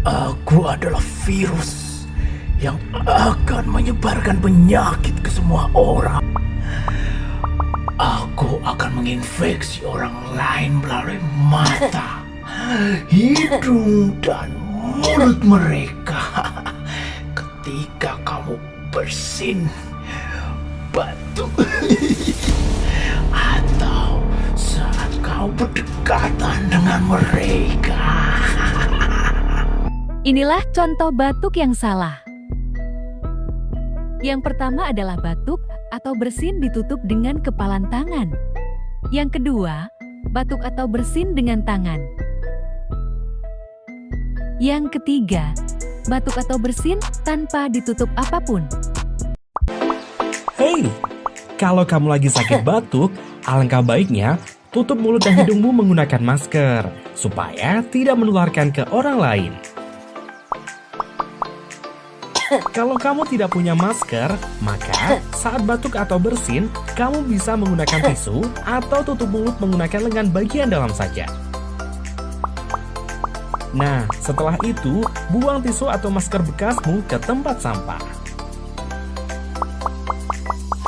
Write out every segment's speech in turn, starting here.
Aku adalah virus yang akan menyebarkan penyakit ke semua orang. Aku akan menginfeksi orang lain melalui mata, hidung, dan mulut mereka. Ketika kamu bersin, batuk, atau saat kau berdekatan dengan mereka. Inilah contoh batuk yang salah. Yang pertama adalah batuk atau bersin ditutup dengan kepalan tangan. Yang kedua, batuk atau bersin dengan tangan. Yang ketiga, batuk atau bersin tanpa ditutup apapun. Hei, kalau kamu lagi sakit batuk, alangkah baiknya tutup mulut dan hidungmu menggunakan masker, supaya tidak menularkan ke orang lain. Kalau kamu tidak punya masker, maka saat batuk atau bersin, kamu bisa menggunakan tisu atau tutup mulut menggunakan lengan bagian dalam saja. Nah, setelah itu, buang tisu atau masker bekasmu ke tempat sampah.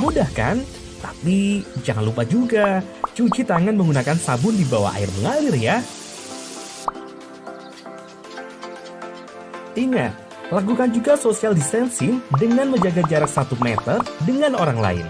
Mudah kan? Tapi jangan lupa juga, cuci tangan menggunakan sabun di bawah air mengalir ya. Ingat, lakukan juga social distancing dengan menjaga jarak 1 meter dengan orang lain.